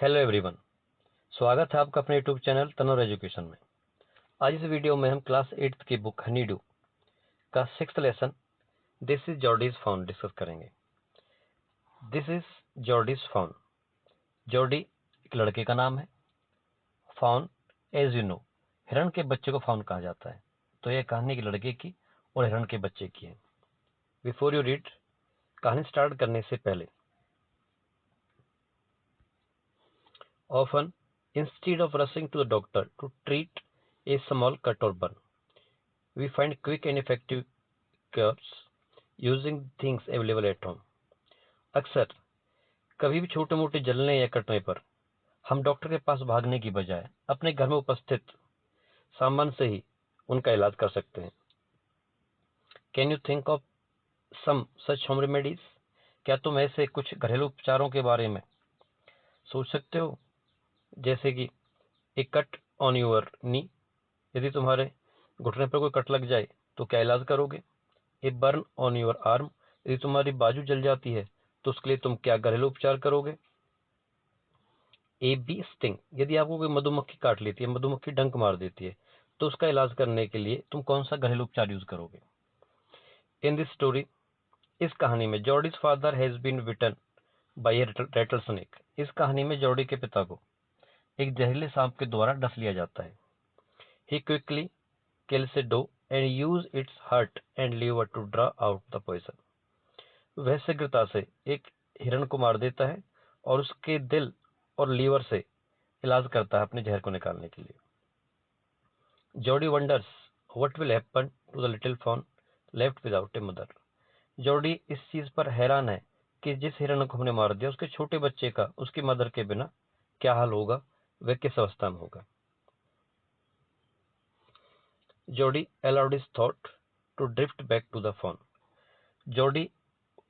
Hello everyone, स्वागत है आपका अपने यूट्यूब चैनल तनोर एजुकेशन में। आज इस वीडियो में हम क्लास 8 की बुक हनीडू का 6th lesson this is Jody's fawn discuss करेंगे। This is Jody's fawn. Jody एक लड़के का नाम है। फाउंड एज यू नो, हिरण के बच्चे को फाउंड कहा जाता है। तो यह कहानी एक लड़के की और हिरण के बच्चे की है। बिफोर यू रीड, कहानी स्टार्ट करने से पहले, often instead of rushing to the doctor to treat a small cut or burn, we find quick and effective cures using things available at home. अक्सर कभी भी छोटे मोटे जलने या कटने पर हम डॉक्टर के पास भागने की बजाय अपने घर में उपस्थित सामान से ही उनका इलाज कर सकते हैं। Can you think of some such home remedies? क्या तुम ऐसे कुछ घरेलू उपचारों के बारे में सोच सकते हो? जैसे कि ए कट ऑन योर नी, यदि तुम्हारे घुटने पर कोई कट लग जाए तो क्या इलाज करोगे? A burn on your arm, यदि तुम्हारी बाजू जल जाती है तो उसके लिए तुम क्या घरेलू उपचार करोगे? ए बी स्टिंग, यदि आपको कोई मधुमक्खी काट लेती है, मधुमक्खी डंक मार देती है, तो उसका इलाज करने के लिए तुम कौन सा घरेलू उपचार यूज करोगे? इन दिस स्टोरी, इस कहानी में Jody's father has been bitten by a rattle snake. इस कहानी में जॉर्डी के पिता को एक जहरीले सांप के द्वारा डस लिया जाता है। ही quickly kills a doe and use its heart and liver to draw out the poison. वह शीघ्रता से एक हिरण को मार देता है और उसके दिल और लीवर से इलाज करता है अपने जहर को निकालने के लिए। Jody wonders what will happen to the little fawn left without a mother. Jody इस चीज पर हैरान है कि जिस हिरण को हमने मार दिया उसके छोटे बच्चे का उसकी मदर के बिना क्या हाल होगा, वह किस अवस्था में होगा। Jordi allowed his thought to drift back to the fawn. Jordi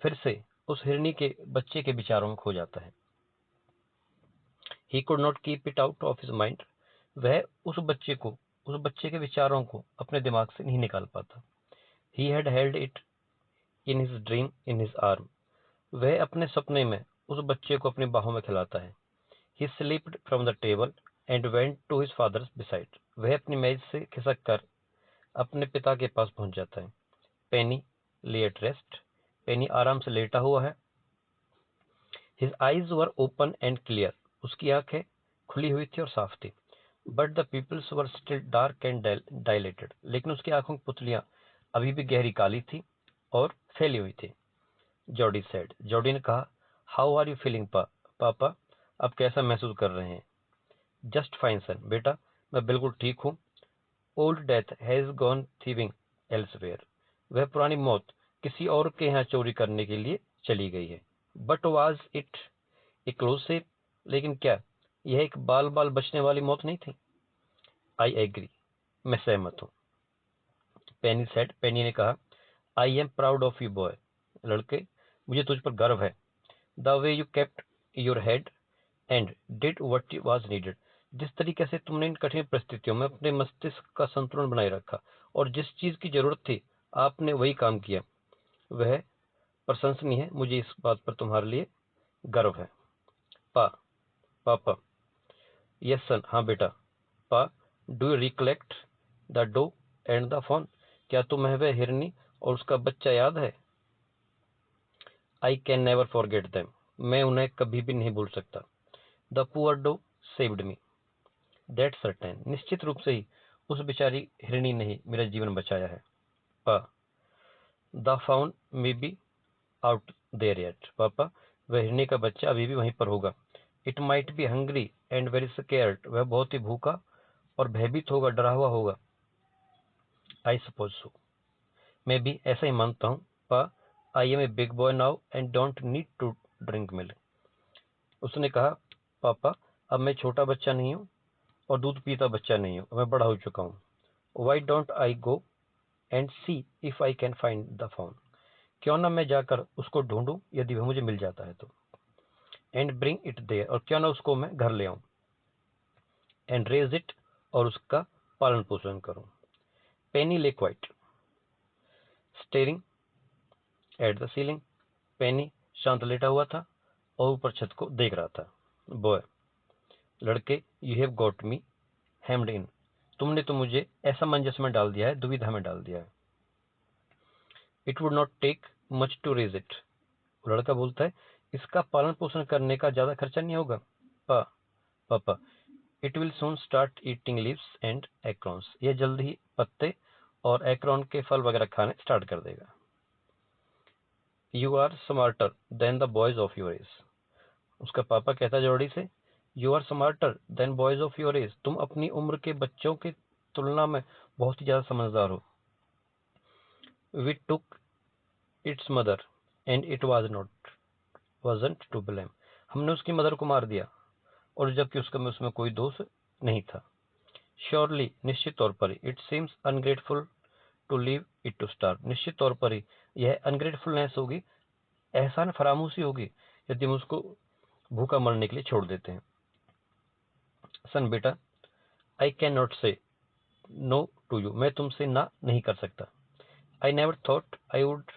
फिर से उस हिरनी के बच्चे के विचारों में खो जाता है। He could not keep it out of his mind. वह उस बच्चे के विचारों को अपने दिमाग से नहीं निकाल पाता। He had held it in his dream in his arm. वह अपने सपने में उस बच्चे को अपनी बाहों में खिलाता है। He slipped from the table and went to his father's beside. वह अपनी मेज से खिसक कर अपने पिता के पास पहुंच जाता है। पेनी lay at rest. पेनी आराम से लेटा हुआ है। His eyes were open and clear. उसकी आंखें खुली हुई थी और साफ थी। But the pupils were still dark and dilated. लेकिन उसकी आंखों की पुतलियां अभी भी गहरी काली थी और फैली हुई थी। Jordi said. जॉर्डी ने कहा, How are you feeling, पापा? अब कैसा महसूस कर रहे हैं? Just fine, son. बेटा, मैं बिल्कुल ठीक हूँ। Old death has gone thieving elsewhere. वह पुरानी मौत किसी और के यहाँ चोरी करने के लिए चली गई है। But was it A close save? लेकिन क्या यह एक बाल बाल बचने वाली मौत नहीं थी? आई एग्री, मैं सहमत हूँ। पेनी सेड, पेनी ने कहा, I am proud of you boy. लड़के, मुझे तुझ पर गर्व है। The way you kept your head and did what was needed. जिस तरीके से तुमने इन कठिन परिस्थितियों में अपने मस्तिष्क का संतुलन बनाए रखा और जिस चीज की जरूरत थी आपने वही काम किया, वह प्रशंसनीय है। मुझे इस बात पर तुम्हारे लिए गर्व है। पापा, यस सन, हाँ बेटा। Pa, do you recollect the doe and the fawn? क्या तुम्हें वह हिरनी और उसका बच्चा याद है? I can never forget them. मैं उन्हें कभी भी नहीं भूल सकता। The poor doe saved me, that certain. निश्चित रूप से ही उस बेचारी हिरनी ने ही मेरा जीवन बचाया है। Pa, the fawn may be out there yet. पापा, वह हिरनी का बच्चा अभी भी वहीं पर होगा। It might be hungry and very scared. वह बहुत ही भूखा और भयभीत होगा, डरा हुआ होगा। आई सपोज सो, मैं भी ऐसा ही मानता हूँ। Pa, I am a big boy now and don't need to drink milk. उसने कहा, पापा, अब मैं छोटा बच्चा नहीं हूँ और दूध पीता बच्चा नहीं हूँ, मैं बड़ा हो चुका हूँ। Why don't I go and see if I can find the found? क्यों ना मैं जाकर उसको ढूंढूं यदि वह मुझे मिल जाता है तो। एंड ब्रिंग इट देयर, और क्यों ना उसको मैं घर ले आऊं। एंड रेज इट, और उसका पालन पोषण करूं। Penny lay quite staring at the ceiling. Penny शांत लेटा हुआ था और ऊपर छत को देख रहा था। बॉय, लड़के, यू हैव गॉट मी हेम्ड इन, तुमने तो मुझे असमंजस में डाल दिया है, दुविधा में डाल दिया है। It would not take much to raise it, लड़का बोलता है इसका पालन पोषण करने का ज्यादा खर्चा नहीं होगा। पापा, it will soon start eating leaves and acorns, यह जल्द ही पत्ते और एक्रॉन के फल वगैरह खाने स्टार्ट कर देगा। You are smarter than the boys of your age, उसका पापा कहता है जॉर्डी से, you are smarter than boys of your age, तुम अपनी उम्र के बच्चों की तुलना में बहुत ही ज्यादा समझदार हो। We took its mother and it wasn't to blame, हमने उसकी मदर को मार दिया और जबकि उसमें कोई दोष नहीं था। श्योरली, निश्चित तौर पर, it seems ungrateful to leave it to starve, निश्चित तौर पर ही यह अनग्रेटफुलनेस होगी, एहसान फरामोशी होगी यदि हम उसको भूखा मरने के लिए छोड़ देते हैं। सन बेटा, I can not say no to you, मैं तुमसे ना नहीं कर सकता। I never thought I would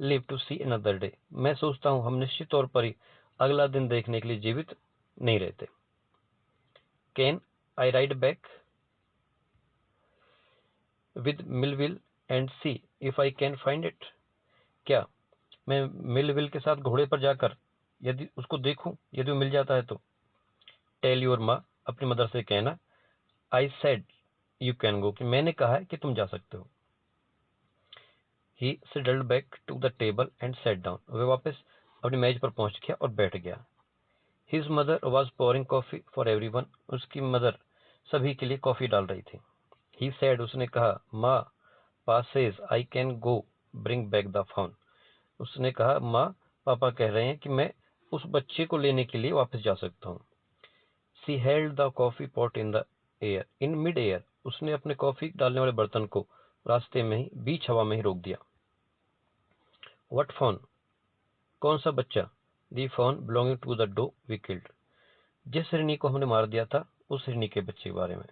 live to see another day, मैं सोचता हूं हम निश्चित तौर पर ही अगला दिन देखने के लिए जीवित नहीं रहते। Can I ride back with Millville and see if I can find it, क्या मैं मिलविल के साथ घोड़े पर जाकर यदि उसको देखूं, यदि वो मिल जाता है तो। टेल योर माँ, अपनी मदर से कहना, I said you can go, कि मैंने कहा है कि तुम जा सकते हो। He settled back to the table and sat down, वह वापस अपनी मेज पर पहुंच गया और बैठ गया। His mother was pouring coffee for everyone, उसकी मदर सभी के लिए कॉफी डाल रही थी। ही सेड, उसने कहा, माँ पा says I can go bring back the faun, उसने कहा माँ पापा कह रहे हैं कि मैं उस बच्चे को लेने के लिए वापस जा सकता हूँ। She held the coffee pot in the air in mid air, उसने अपने कॉफी डालने वाले बर्तन को रास्ते में ही बीच हवा में ही रोक दिया। व्हाट फाउन, कौन सा बच्चा? The fawn belonging to the doe we killed, जिस हिरनी को हमने मार दिया था उस हिरनी के बच्चे के बारे में।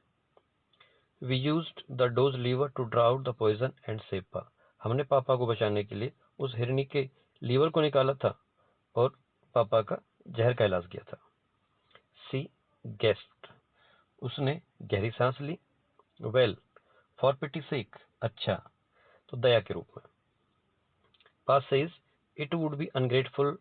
We used the doe's liver to draw out the poison and save pa, हमने पापा को बचाने के लिए उस हिरनी के लीवर को निकाला था और पापा का जहर का इलाज किया था। सी गेस्ट, उसने गहरी सांस ली। वेल, फॉर पिटी सेक, अच्छा तो दया के रूप में। Pa says it would be ungrateful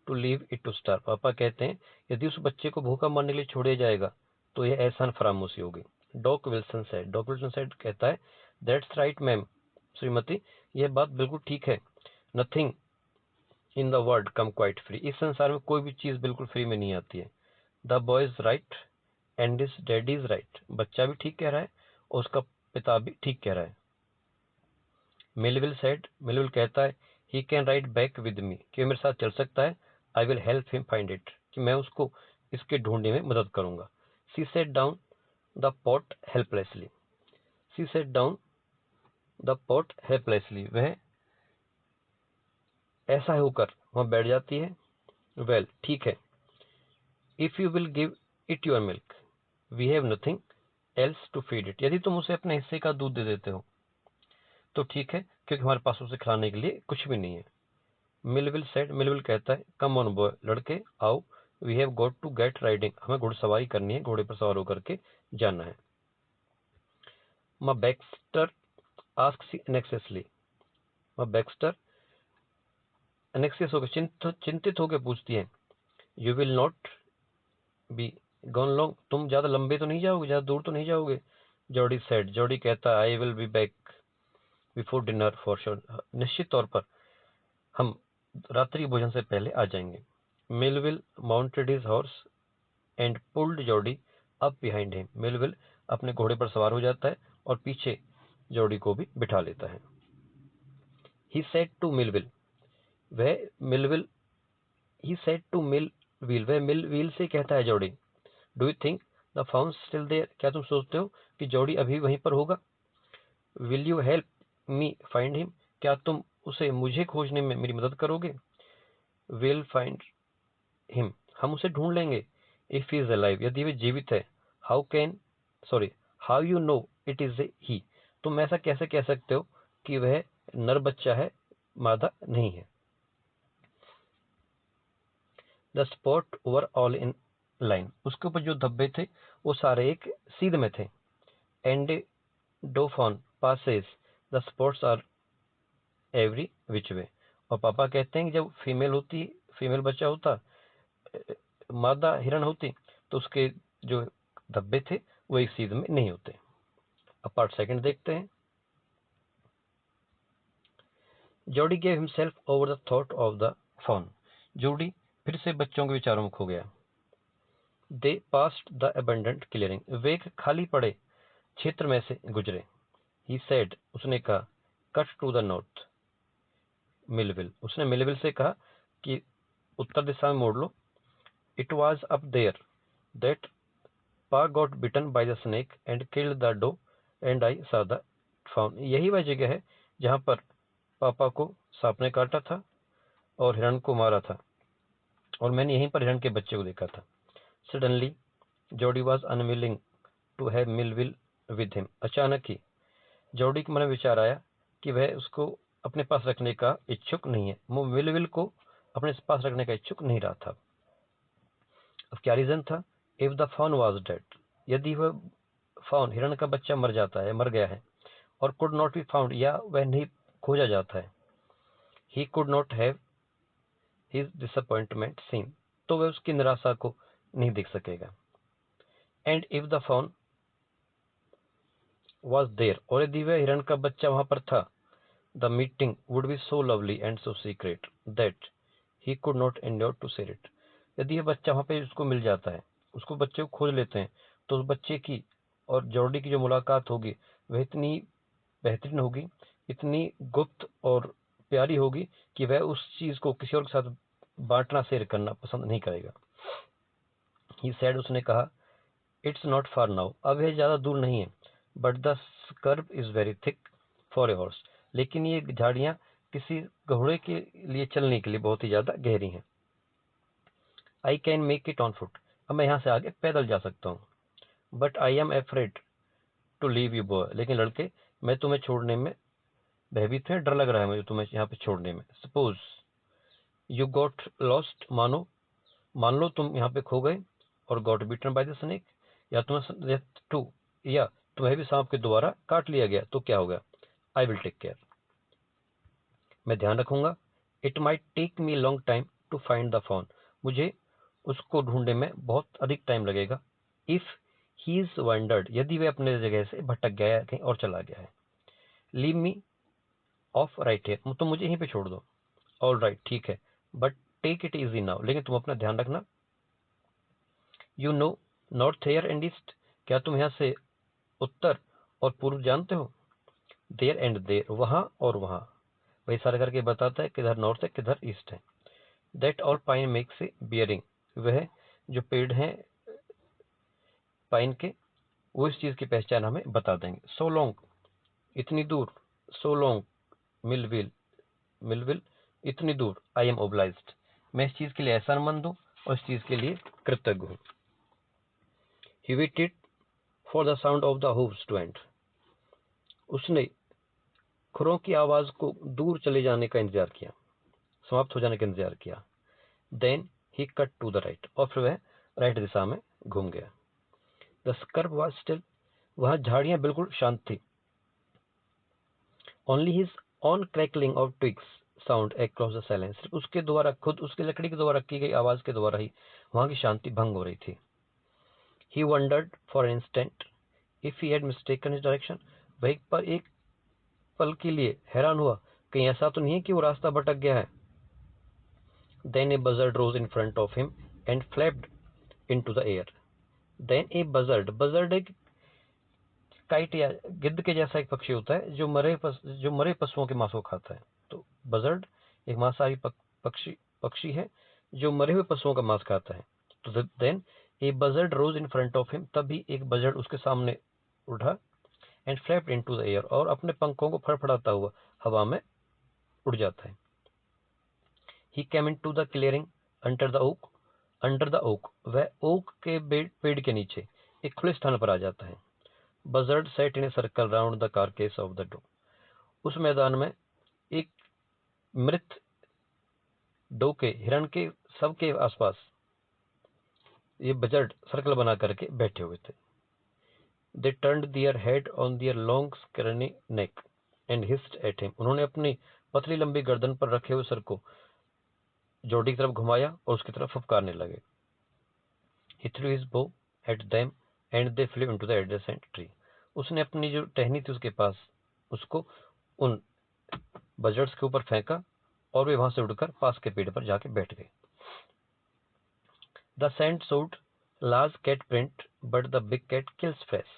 to leave it to starve, पापा कहते हैं यदि उस बच्चे को भूखा मरने के लिए छोड़ा जाएगा तो यह एहसान फरामोशी होगी। डॉक विल्सन सेड कहता है, दैट्स राइट मैम, श्रीमती, यह बात बिल्कुल ठीक है। Nothing in the world come quite free, इस संसार में कोई भी चीज बिल्कुल फ्री में नहीं आती है। The boy is right and his daddy is right, बच्चा भी ठीक कह रहा है और उसका पिता भी ठीक कह रहा है। मिलविल कहता है, he can ride back with me, कि मेरे साथ चल सकता है। I will help him find it, कि मैं उसको इसके ढूंढने में मदद करूंगा। She set down the pot helplessly, she set down the pot helplessly, वह ऐसा होकर वहां बैठ जाती है। वेल, ठीक है, if you will give it your milk we have nothing else to feed it, यदि तुम उसे अपने हिस्से का दूध दे देते हो तो ठीक है, क्योंकि हमारे पास उसे खिलाने के लिए कुछ भी नहीं है। मिलविल कहता है, कम ऑन बॉय, लड़के आओ, we have got to get riding, हमें घुड़सवारी करनी है, घोड़े पर सवार होकर के जाना है। माँ बैक्स्टर आस्क्स एनेक्सियसली, माँ बैक्स्टर एनेक्सियस होकर चिंतित होकर पूछती है, you will not be gone long, तुम ज्यादा लंबे तो नहीं जाओगे, ज्यादा दूर तो नहीं जाओगे। जॉर्डी कहता है, I will be back before dinner for sure, निश्चित तौर पर हम रात्रि भोजन से पहले आ जाएंगे। Millville mounted his horse and pulled Jordi up behind him, Millville अपने घोड़े पर सवार हो जाता है और पीछे जॉर्डी को भी बिठा लेता है। ही सेड टू मिलविल, वह Millwheel he said to Millwheel, वह मिलविल से कहता है, Jody, do you think the fawn still there, क्या तुम सोचते हो कि जॉर्डी अभी वहीं पर होगा। Will you help me find him, क्या तुम उसे मुझे खोजने में मेरी मदद करोगे। विल फाइंड हिम, हम उसे ढूंढ लेंगे। इफ ही इज अलाइव, यदि वे जीवित है। How you know it is he, तुम ऐसा कैसे कह सकते हो कि वह नर बच्चा है, मादा नहीं है। The spot over all in line, उसके ऊपर जो धब्बे थे वो सारे एक सीध में थे। And the fawn passes the spots are every which way. और पापा कहते हैं कि जब फीमेल बच्चा होता, मादा हिरण होती, तो उसके जो धब्बे थे वो एक सीध में नहीं होते। अब पार्ट सेकंड देखते हैं। Jody gave himself over the thought of the fawn. Jody फिर से बच्चों के विचारों में खो गया। They passed the abundant clearing. वे एक खाली पड़े क्षेत्र में से गुजरे। ही सेड, उसने कहा, cut to the north Millwheel. उसने मिलविल से कहा कि उत्तर दिशा में मोड़ लो। It was up there that Pa got bitten by the snake and killed the doe and I saw the faun. यही वह जगह है जहां पर पापा को सांप ने काटा था और हिरण को मारा था, और मैंने यहीं पर हिरण के बच्चे को देखा था। Suddenly Jody was unwilling to have Millwheel with him. अचानक ही जॉडी के मन में विचार आया कि वह उसको अपने पास रखने का इच्छुक नहीं है। वो मिलविल को अपने पास रखने का इच्छुक नहीं रहा था। अब क्या रीजन था? If the fawn was dead, यदि वह फाउन हिरण का बच्चा मर गया है, और कुड नॉट बी फाउंड, या वह नहीं खोजा जाता है, he could not have his disappointment seen, तो वह उसकी निराशा को नहीं देख सकेगा। And if the fawn was there, और यदि वह हिरण का बच्चा वहां पर था, the meeting would be so lovely and so secret that he could not endure to share it. यदि यह बच्चा वहां पे उसको मिल जाता है, उसको बच्चे को खोज लेते हैं, तो उस बच्चे की और जॉडी की जो मुलाकात होगी वह इतनी बेहतरीन होगी, इतनी गुप्त और प्यारी होगी कि वह उस चीज को किसी और के साथ बांटना, शेयर करना पसंद नहीं करेगा। ही सैड, उसने कहा, इट्स नॉट फार नाउ, अब यह ज्यादा दूर नहीं है, but the scrub is very thick for a horse, लेकिन ये झाड़ियां किसी घोड़े के लिए चलने के लिए बहुत ही ज्यादा गहरी हैं। I can make it on foot, अब मैं यहाँ से आगे पैदल जा सकता हूँ। But I am afraid to leave you boy, लेकिन लड़के, मैं तुम्हें छोड़ने में भयभीत है, डर लग रहा है मुझे तुम्हें यहाँ पे छोड़ने में। सपोज यू गॉट लॉस्ट, मान लो तुम यहाँ पे खो गए, और got beaten by the snake, या तुम्हें भी सांप के द्वारा काट लिया गया, तो क्या होगा? आई विल टेक केयर, मैं ध्यान रखूंगा। It might take me long time to find the fawn, मुझे उसको ढूंढने में बहुत अधिक टाइम लगेगा। इफ ही इज वंडर्ड, यदि वे अपने जगह से भटक गया है कहीं और चला गया है। Leave me of right here, तो मुझे यहीं पे छोड़ दो। ऑल राइट, ठीक है, but take it easy now, लेकिन तुम अपना ध्यान रखना। You know north here and east, क्या तुम यहाँ से उत्तर और पूर्व जानते हो? देयर एंड देयर, वहां और वहां, वही सारे करके बताता है किधर नॉर्थ है किधर ईस्ट है। That all pine makes a bearing, वह जो पेड़ हैं पाइन के, वो इस चीज की पहचान हमें बता देंगे। सो लॉन्ग, इतनी दूर। सो लॉन्ग मिलविल, मिलविल, इतनी दूर। आई एम ओब्लाइज्ड, मैं इस चीज के लिए एहसानमंद हूं और इस चीज के लिए कृतज्ञ हूं। He waited for the sound of the hooves to end, उसने खुरों की आवाज को दूर चले जाने का इंतजार किया, समाप्त हो जाने का इंतजार किया। Then he cut to the right, और फिर वह राइट दिशा में घूम गया। द स्कर्ब वॉज स्टिल, वहां झाड़ियां बिल्कुल शांत थी। Only his on crackling of twigs sound across the silence, उसके द्वारा, खुद उसकी लकड़ी के द्वारा की गई आवाज के द्वारा ही वहां की शांति भंग हो रही थी। He wondered for an instant if he had mistaken his direction, वह पर एक पल के लिए हैरान हुआ, कहीं ऐसा तो नहीं है कि वो रास्ता भटक गया है। Then a buzzard rose in front of him and flapped into the air. Then a buzzard, buzzard एक काइट या गिद्ध के जैसा एक पक्षी होता है जो मरे पशुओं के मांस को खाता है। तो बजर्ड एक मांसाहारी पक्षी है जो मरे हुए पशुओं का मांस खाता है। तो then a buzzard rose in front of him, तभी एक बजर्ड उसके सामने उठा, and flapped into the air, और अपने पंखों को फड़फड़ाता हुआ हवा में उड़ जाता है। He came into the clearing under the oak, वह ओक के पेड़ के नीचे एक खुले स्थान पर आ जाता है। Buzzard sat in a circle round the carcass of the doe, उस मैदान में एक मृत डो के, हिरण के सबके आसपास ये बजर्ड सर्कल बना करके बैठे हुए थे। They turned their head on their long scrawny neck and hissed at him. उन्होंने अपनी पतली लंबी गर्दन पर रखे हुए सर को जॉडी की तरफ घुमाया और उसकी तरफ फुफकारने लगे। He threw his bow at them and they flew into the adjacent tree. उसने अपनी जो टहनी थी उसके पास उसको उन बजर्ड्स के ऊपर फेंका और वे वहां से उड़कर पास के पेड़ पर जाके बैठ गए। The sand showed large cat print, but the big cat kills fresh,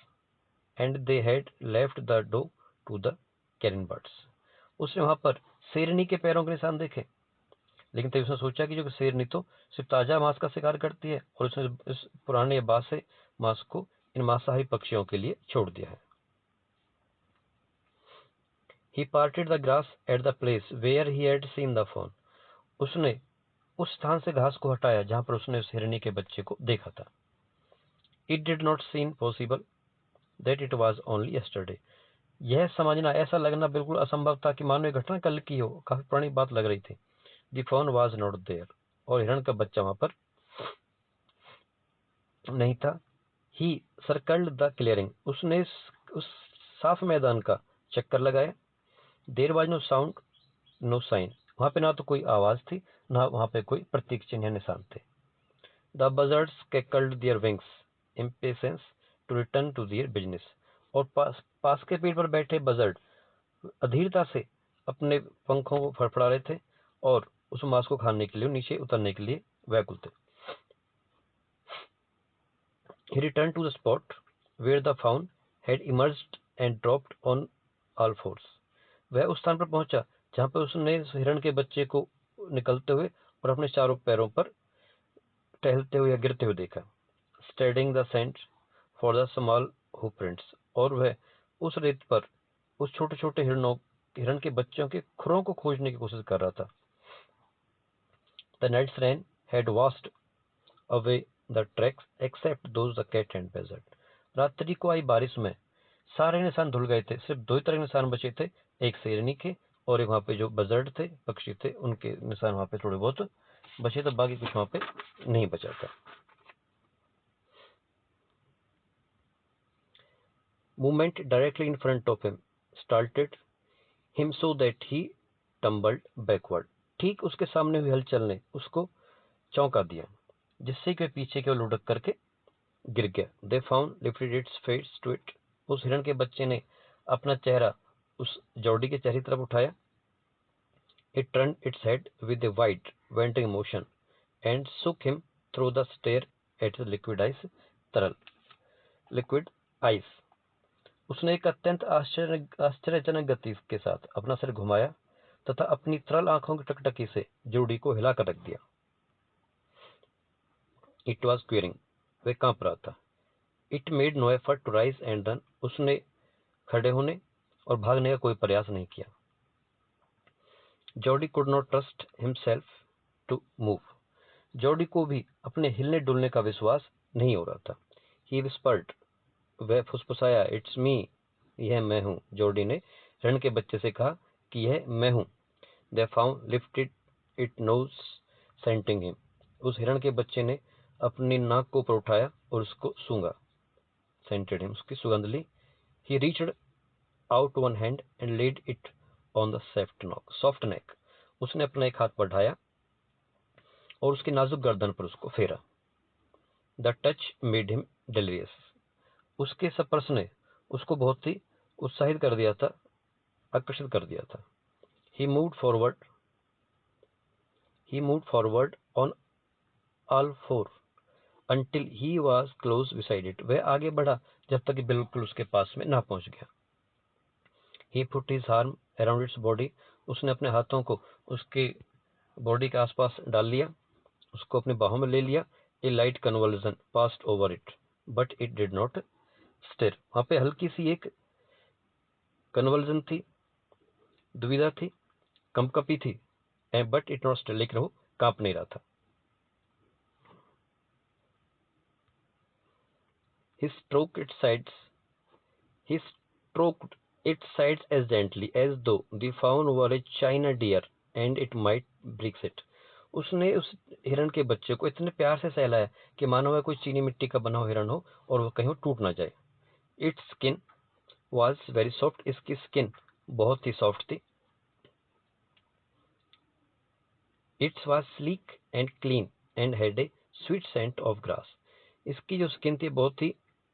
and they had left the doe to the carrion birds. उसने वहां पर शेरनी के पैरों के निशान देखे, लेकिन तभी उसने सोचा कि जो शेरनी तो सिर्फ ताजा मांस का शिकार करती है और उसने इस पुराने या बासे मांस को इन मांसाहारी पक्षियों के लिए छोड़ दिया है। He parted the grass at the place where he had seen the fawn. उसने उस स्थान से घास को हटाया जहां पर उसने उस हिरनी के बच्चे को देखा था। It did not seem possible that it was only yesterday. यह समझना, ऐसा लगना बिल्कुल असंभव था कि मानो ये घटना कल की हो, काफी पुरानी बात लग रही थी। The fawn was not there. और हिरण का बच्चा वहां पर नहीं था। He circled the clearing. उसने उस साफ मैदान का चक्कर लगाया। There was no sound, no sign. वहां पे ना तो कोई आवाज थी, ना वहां पे कोई प्रतीक चिन्ह निशान थे। The buzzards cackled their wings, impatience to return to their business. और पास के पेड़ पर बैठे बजर्ड अधीरता से अपने पंखों को फड़फड़ा रहे थे और उस मांस को खाने के लिए नीचे उतरने के लिए व्याकुल थे। He returned to the spot where the fawn had emerged and dropped on all fours. वह उस स्थान पर पहुंचा जहां पर उसने हिरण के बच्चे को निकलते हुए और अपने चारों पैरों पर टहलते हुए या गिरते हुए देखा। Studying the sand for the small hoof prints. और वह उस रेत पर उस छोटे छोटे हिरण के बच्चों के खुरों को खोजने की कोशिश कर रहा था। The night's rain had washed away the tracks except those the cat and buzzard. रात्रि को आई बारिश में सारे निशान धुल गए थे, सिर्फ दो ही तरह के निशान बचे थे, एक शेरनी के और एक वहां पे जो बजर्ड थे, पक्षी थे, उनके निशान वहां पे थोड़े बहुत बचे थे, बाकी कुछ वहां पे नहीं बचा था। Movement directly in front of him startled him so that he tumbled backward. ठीक उसके सामने हुई हलचल ने उसको चौंका दिया, जिससे कि पीछे की ओर लुढ़क करके गिर गया। They found lifted its face to it. उस हिरण के बच्चे ने अपना चेहरा उस जॉडी के चेहरे की तरफ उठाया। It turned its head with a wide, venting motion and shook him through the stare at the liquid ice. उसने एक अत्यंत आश्चर्यजनक गति के साथ अपना सिर घुमाया तथा अपनी तरल आंखों की टकटकी से जॉडी को हिलाकर रख दिया। It was quivering. वह कांप रहा था। It made no effort to rise and run. उसने खड़े होने और भागने का कोई प्रयास नहीं किया। Jordi could not trust himself to move. Jordi को भी अपने हिलने डुलने का विश्वास नहीं हो रहा था। He whispered. वह फुसफुसाया, It's me. यह मैं हूँ। जॉडी ने हिरण के बच्चे से कहा कि यह मैं हूँ। The fawn lifted its nose, scenting him. उस हिरण के बच्चे ने अपनी नाक को ऊपर उठाया और उसको सूंघा। Scented him. उसकी सुगंध ली। He reached out one hand and laid it on the soft neck. उसने अपना एक हाथ बढ़ाया और उसकी नाजुक गर्दन पर उसको फेरा। The touch made him delirious. उसके स्पर्श ने उसको बहुत ही उत्साहित कर दिया था, आकर्षित कर दिया था। He moved forward on all four until he was close beside it. वह आगे बढ़ा जब तक कि बिल्कुल उसके पास में ना पहुंच गया। He put his arm around its body. उसने अपने हाथों को उसके बॉडी के आसपास डाल लिया, उसको अपने बाहों में ले लिया। A light convulsion passed over it, but it did not stir. वहां पे हल्की सी एक कन्वर्जन थी, दुविधा थी, कंपकपी थी, बट इट नॉट स्टिर, लेकिन वो कांप नहीं रहा था। He stroked its sides as gently as though the fawn were a china deer and it might break it. उसने उस हिरण के बच्चे को इतने प्यार से सहलाया कि मानो वह कोई चीनी मिट्टी का बना हुआ हिरण हो और वह कहीं टूट ना जाए। Its skin was very soft, इसकी स्किन बहुत ही सॉफ्ट थी। Its was sleek and clean and had a sweet scent of grass. इसकी जो स्किन थी बहुत ही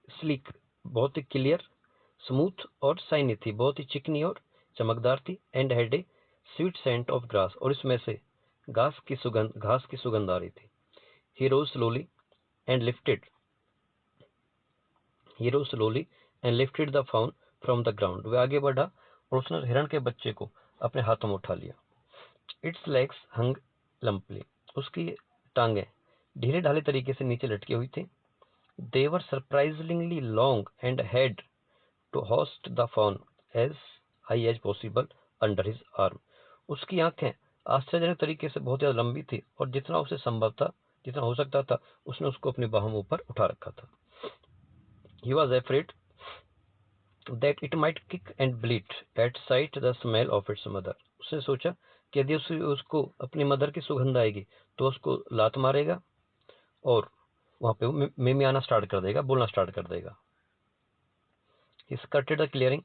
स्लीक, बहुत ही क्लियर, स्मूथ और शाइनी थी, बहुत ही चिकनी और चमकदार थी। And had a sweet scent of grass, और इसमें से घास की सुगंध आ रही थी। He rose slowly and lifted the faun from the ground. वह आगे बढ़ा और उसने हिरण के बच्चे को अपने हाथों में उठा लिया। इट्स लेग्स हंग लंपली, उसकी टांगें ढीले ढाले तरीके से नीचे लटकी हुई थी। They were surprisingly long and had to hoist the fawn as high as possible under his arm. उसकी आंखें आश्चर्यजनक तरीके से बहुत ज्यादा लंबी थी और जितना उसे संभव था, जितना हो सकता था, उसने उसको अपनी बाहों में ऊपर उठा रखा था। He was afraid that it might kick and bleat at sight the smell of its mother. उसने सोचा कि यदि उसको अपनी मदर की सुगंध आएगी तो उसको लात मारेगा और वहां पे मिमियाना स्टार्ट कर देगा, बोलना स्टार्ट कर देगा। He skirted the clearing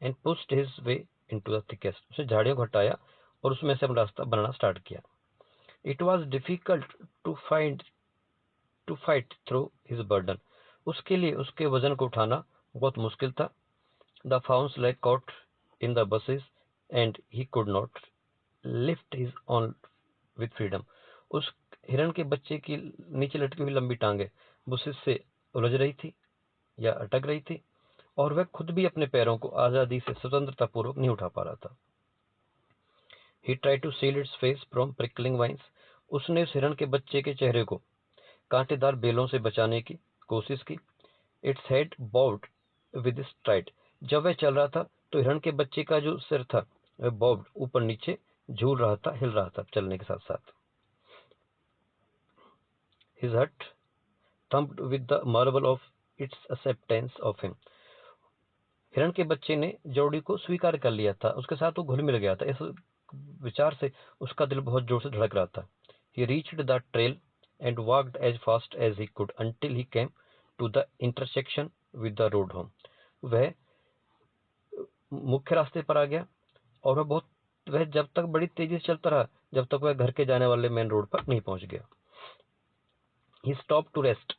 and pushed his way into the thickest. उसने झाड़ियों को हटाया और उसमें से अपना रास्ता बनाना स्टार्ट किया। It was difficult to fight through his burden. उसके लिए उसके वजन को उठाना बहुत मुश्किल था। The fawn's leg caught in the bushes and he could not lift his own with freedom. उस हिरण के बच्चे की नीचे लटकी हुई लंबी टांगे बुशेस से उलझ रही थी या अटक रही थी और वह खुद भी अपने पैरों को आजादी से स्वतंत्रता पूर्वक नहीं उठा पा रहा था। He tried to shield its face from prickling vines. उसने उस हिरण के बच्चे के चेहरे को कांटेदार बेलों से बचाने की कोशिश की। Its head bobbed with stride. जब वह चल रहा था तो हिरण के बच्चे का जो सिर था वह बॉब्ड, ऊपर नीचे झूल रहा था, हिल रहा था चलने के साथ साथ। His heart thumped with the marvel of its acceptance of him. हिरण के बच्चे ने जोड़ी को स्वीकार कर लिया था, उसके साथ वो घुल मिल गया था। इस विचार से उसका दिल बहुत जोर से धड़क रहा था। He reached the trail and walked as fast as he could until he came to the intersection with the road home. वह मुख्य रास्ते पर आ गया और वह जब तक बड़ी तेजी से चलता रहा जब तक वह घर के जाने वाले मेन रोड पर नहीं पहुंच गया। He stopped to rest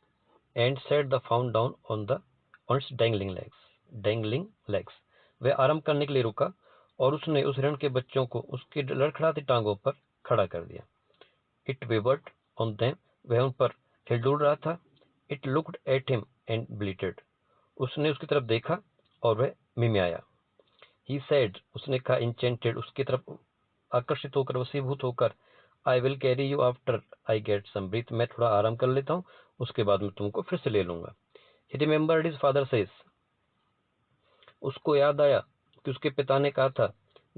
and set the fawn down on its dangling legs. वह आराम करने के लिए रुका और उसने उस हिरण के बच्चों को उसकी लड़खड़ाती टांगों पर खड़ा कर दिया। It wavered on them. वह उन पर हिलडुल रहा था। It looked at him and bleated. उसने उसकी तरफ देखा और वह मिमियाया। He said, उसने कहा, enchanted, उसकी तरफ आकर्षित होकर, वशीभूत होकर, I will carry you after I get some breath. मैं थोड़ा आराम कर लेता हूँ, उसके बाद मैं तुमको फिर से ले लूंगा। He remembered his father says. उसको याद आया कि उसके पिता ने कहा था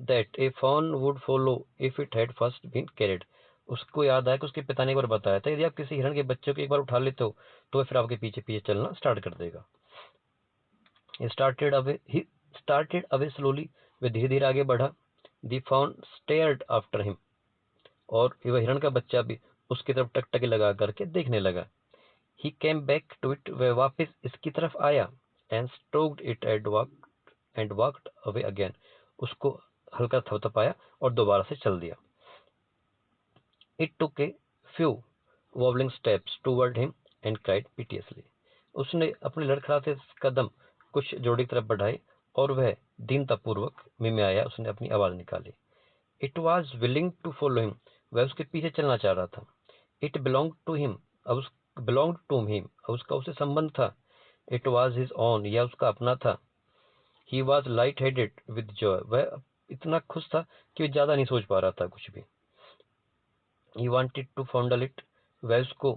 that a fawn would follow if it had first been carried. उसको याद आया कि उसके पिता ने एक बार बताया था यदि आप किसी हिरण के बच्चे को एक बार उठा लेते हो तो वह फिर आपके पीछे पीछे चलना स्टार्ट कर देगा। He started away slowly. वह धीरे धीरे आगे बढ़ा। The fawn stared after him. और वह हिरण का बच्चा भी उसकी तरफ टकटकी लगा करके देखने लगा। He came back to it. वह वापस इसकी तरफ आया and stroked it and walked away again. उसको हल्का थपथपाया और दोबारा से चल दिया। It took a few wobbling steps toward him and cried piteously. उसने अपने लड़खड़ाते कदम कुछ जोड़ी की तरफ बढ़ाए और वह दीनतापूर्वक मिमियाया, उसने अपनी आवाज निकाली। It was willing to follow him. वह उसके पीछे चलना चाह रहा था। It belonged to him. अब उसका उसे संबंध था। It was his own. यह उसका अपना था। He was light-headed with joy. वह इतना खुश था कि वह ज्यादा नहीं सोच पा रहा था कुछ भी। He wanted to fondle it. वह उसको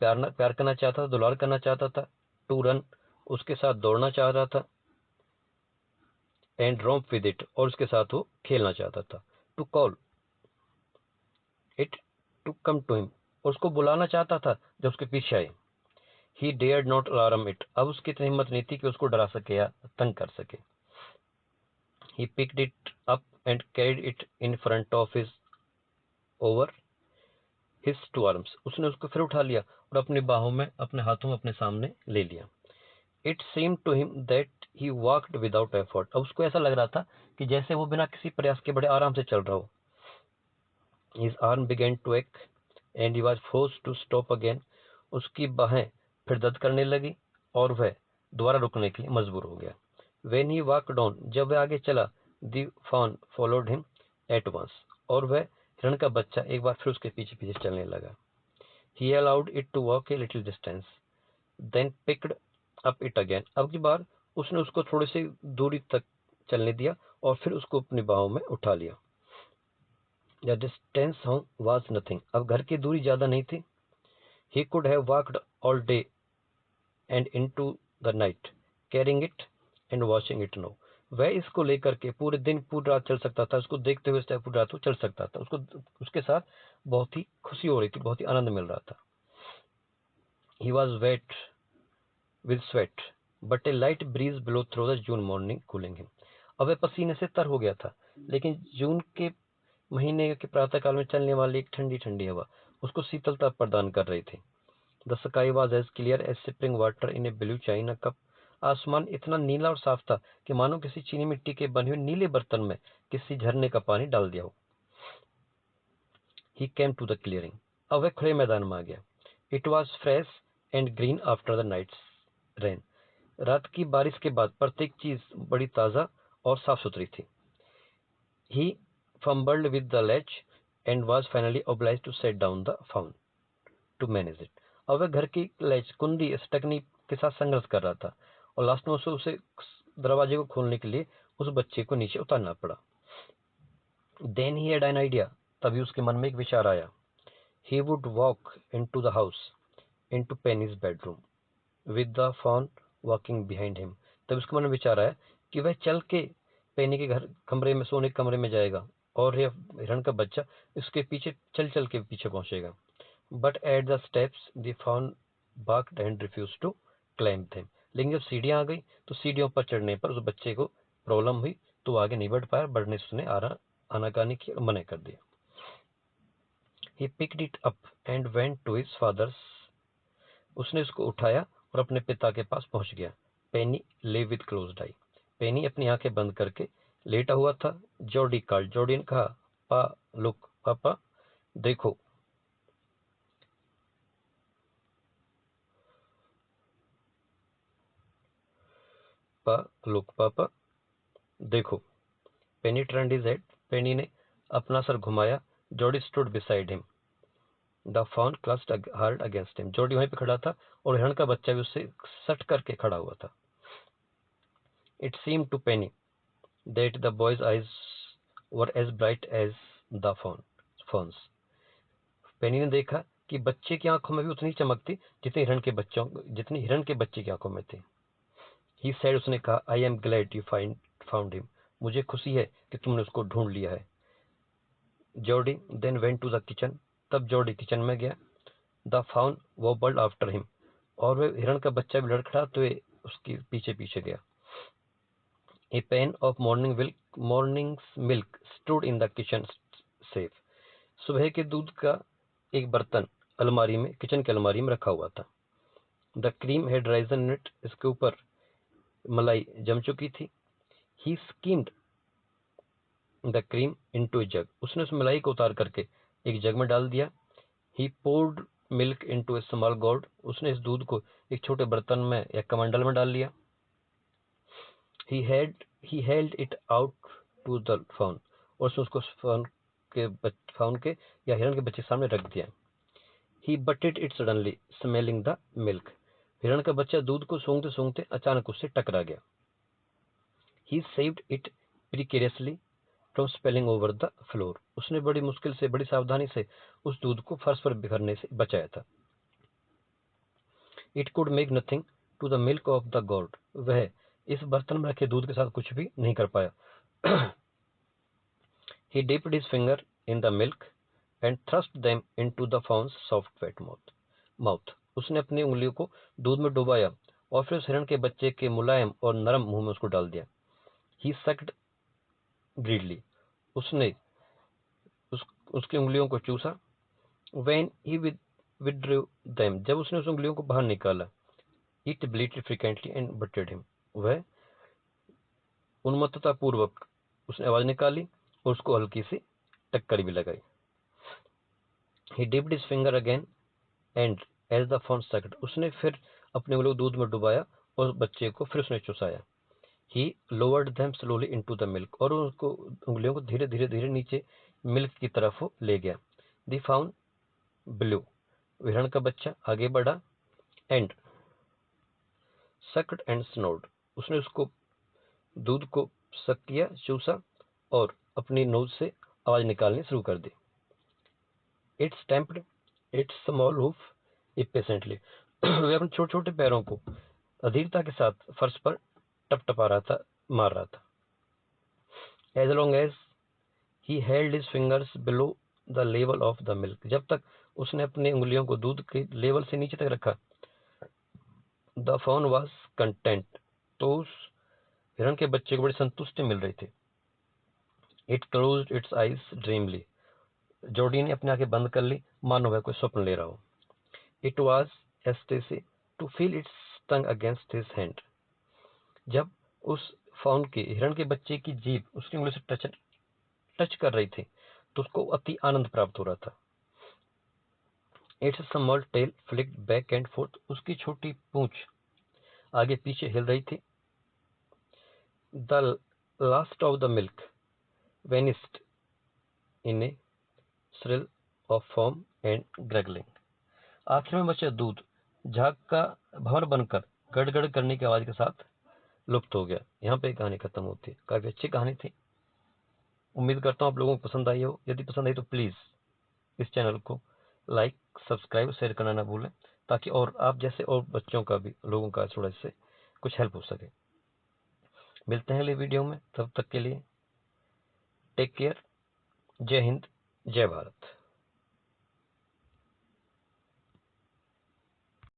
प्यार करना चाहता था, दुलार करना चाहता था। To run. उसके साथ दौड़ना चाह रहा था। And romp with it. और उसके साथ वो खेलना चाहता था। To call it to come to him. उसको बुलाना चाहता था जब उसके पीछे आए। He dared not alarm it. अब उसकी इतनी हिम्मत नहीं थी कि उसको डरा सके या तंग कर सके। He picked it up and carried it in front of his over his two arms, उसने उसको फिर उठा लिया और अपनी बाहों में, अपने हाथों में अपने सामने ले लिया. It seemed to him that he walked without effort. अब उसको ऐसा लग रहा था कि जैसे वो बिना किसी प्रयास के बड़े आराम से चल रहा हो. His arm began to ache and he was forced to stop again. उसकी बाहें फिर दर्द करने लगी और वह दोबारा रुकने के लिए मजबूर हो गया. When he walked on, जब वह आगे चला, the fawn followed him at once. और वह हिरण का बच्चा एक बार फिर उसके पीछे पीछे चलने लगा. He allowed it to walk a little distance, then picked up it again. अब की बार उसने उसको थोड़ी सी दूरी तक चलने दिया और फिर उसको अपनी बाहों में उठा लिया. The distance home was nothing. अब घर की दूरी ज्यादा नहीं थी. He could have walked all day and into the night, carrying it and watching it now. वह इसको लेकर के पूरे दिन पूरी रात चल सकता था. उसको देखते हुए पूरी रात वो चल सकता था. उसको उसके साथ बहुत ही खुशी हो रही थी, बहुत ही आनंद मिल रहा था. He was wet with sweat, but a light breeze blew through the June morning, cooling him. अब वह पसीने से तर हो गया था, लेकिन जून के महीने के प्रातःकाल में चलने वाली एक ठंडी ठंडी हवा उसको शीतलता प्रदान कर रही थी. The sky was as clear as sipping water in a blue china cup. आसमान इतना नीला और साफ था कि मानो किसी चीनी मिट्टी के बने हुए नीले बर्तन में किसी झरने का पानी डाल दिया हो. He came to the clearing. अब वह खुले मैदान में आ गया. It was fresh and green after the night's rain. रात की बारिश के बाद प्रत्येक चीज बड़ी ताजा और साफ सुथरी थी. He fumbled with the latch and was finally obliged to set down the fawn to manage it. अब वह घर की लैच कुंडी टकनी के साथ संघर्ष कर रहा था और लास्ट में उसे दरवाजे को खोलने के लिए उस बच्चे को नीचे उतारना पड़ा. Then he had an idea. तभी उसके मन में एक विचार आया. He would walk into the house, into Penny's bedroom, with the fawn walking behind him. तब उसके मन में विचार आया कि वह चल के पेनी के घर कमरे में, सोने के कमरे में जाएगा और यह हिरण का बच्चा इसके पीछे चल चल के पीछे पहुंचेगा. But at the steps the fawn barked and refused to climb them. लेकिन जब सीढ़ियां आ गई तो सीढ़ियों पर चढ़ने पर उस बच्चे को प्रॉब्लम हुई तो वो आगे नहीं बढ़ पाया. बढ़ने से उसने आनाकानी की और मना कर दिया. He picked it up and went to his father's. उसने उसको उठाया और अपने पिता के पास पहुंच गया. Penny lay with closed eye. पेनी अपनी आंखें बंद करके लेटा हुआ था. Jordi called. जॉर्डी ने कहा, पा लुक, पापा देखो. पा लुक, पापा देखो. पेनी turned his head. पेनी ने अपना सर घुमाया. Jordi stood beside him. The fawn clutched hard against him. Jordi वहीं पे खड़ा था और हिरण का बच्चा भी उससे सट करके खड़ा हुआ था. It seemed to Penny that the boy's eyes were as bright as the fawn's. पेनी ने देखा कि बच्चे की आंखों में भी उतनी चमक थी जितनी हिरण के बच्चे की आंखों में थी. He said, उसने कहा, I am glad you found him. मुझे खुशी है कि तुमने उसको ढूंढ लिया है. Jody then went to the kitchen. तब जॉर्डी किचन में गया. The fawn wobbled after him. और वह हिरण का बच्चा भी लड़खड़ाते हुए उसके पीछे पीछे गया. A pan of morning's milk stood in the kitchen safe. सुबह के दूध का एक बर्तन किचन की अलमारी में रखा हुआ था. The cream had risen in it. इसके ऊपर मलाई जम चुकी थी. He skimmed the cream into a jug. उसने उस मलाई को उतार करके एक जग में डाल दिया. He poured milk into a small gourd. उसने इस दूध को एक छोटे बर्तन में या कमंडल में डाल लिया. He held it out to the fawn. और उसने उसको फाउन के या हिरण के बच्चे के सामने रख दिया. He butted it suddenly, smelling the milk. हिरण का बच्चा दूध को सूंघते सूंघते अचानक उससे टकरा गया. He saved it precariously from spilling over the floor. उसने बड़ी मुश्किल से, बड़ी सावधानी से उस दूध को फर्श पर बिखरने से बचाया था. It could make nothing to the milk of the gourd. वह इस बर्तन में रखे दूध के साथ कुछ भी नहीं कर पाया. He dipped his finger in the milk and thrust them into the fawn's soft wet mouth. उसने अपनी उंगलियों को दूध में डुबाया और फिर उस हिरण के बच्चे के मुलायम और नरम मुंह में उसको डाल दिया. He sucked greedily. उसने उसकी उंगलियों को चूसा. When he withdrew them, जब उसने उस उंगलियों को बाहर निकाला, it bleated frequently and butted him. वह उन्मत्ततापूर्वक उसने आवाज निकाली और उसको हल्की सी टक्कर भी लगाई. He dipped his finger again and as the fawn sucked, उसने फिर अपने उंगलियों को दूध में डुबाया और बच्चे को फिर उसने चुसाया. He lowered them slowly into the milk, और उसको उंगलियों को धीरे धीरे नीचे मिल्क की तरफ वो ले गया. The fawn blew, हिरण का बच्चा आगे बढ़ा, and sucked and snorted, उसने उसको दूध को सक किया, चूसा और अपनी नोज से आवाज निकालनी शुरू कर दी. It stamped its small hoof impatiently. वह अपने छोटे छोटे पैरों को अधीरता के साथ फर्श पर टपटपा रहा था, मार रहा था. As long as he held his fingers below the level of the milk, जब तक उसने अपनी उंगलियों को दूध के लेवल से नीचे तक रखा, the fawn was content, तो उस हिरण के बच्चे को बड़ी संतुष्टि मिल रही थी. It closed its eyes dreamily, जोडी ने अपनी आंखें बंद कर ली, मानो वह कोई स्वप्न ले रहा हो. It was ecstasy to feel its tongue against his hand, जब उस फाउन के हिरण के बच्चे की जीभ उसकी उंगली से टच कर रही थी तो उसको अति आनंद प्राप्त हो रहा था. Its small tail flicked back and forth, उसकी छोटी पूंछ आगे पीछे हिल रही थी. The last of the milk vanished in a thrill of foam and gurgling, आखिर में बचा दूध झाग का भंवर बनकर गड़गड़ करने की आवाज के साथ लुप्त हो गया. यहाँ पे कहानी खत्म होती है. काफी अच्छी कहानी थी. उम्मीद करता हूँ आप लोगों को पसंद आई हो. यदि पसंद आई तो प्लीज इस चैनल को लाइक, सब्सक्राइब, शेयर करना ना भूलें, ताकि और आप जैसे और बच्चों का भी, लोगों का थोड़ा इससे कुछ हेल्प हो सके. मिलते हैं अगले वीडियो में, तब तक के लिए टेक केयर. जय हिंद, जय भारत.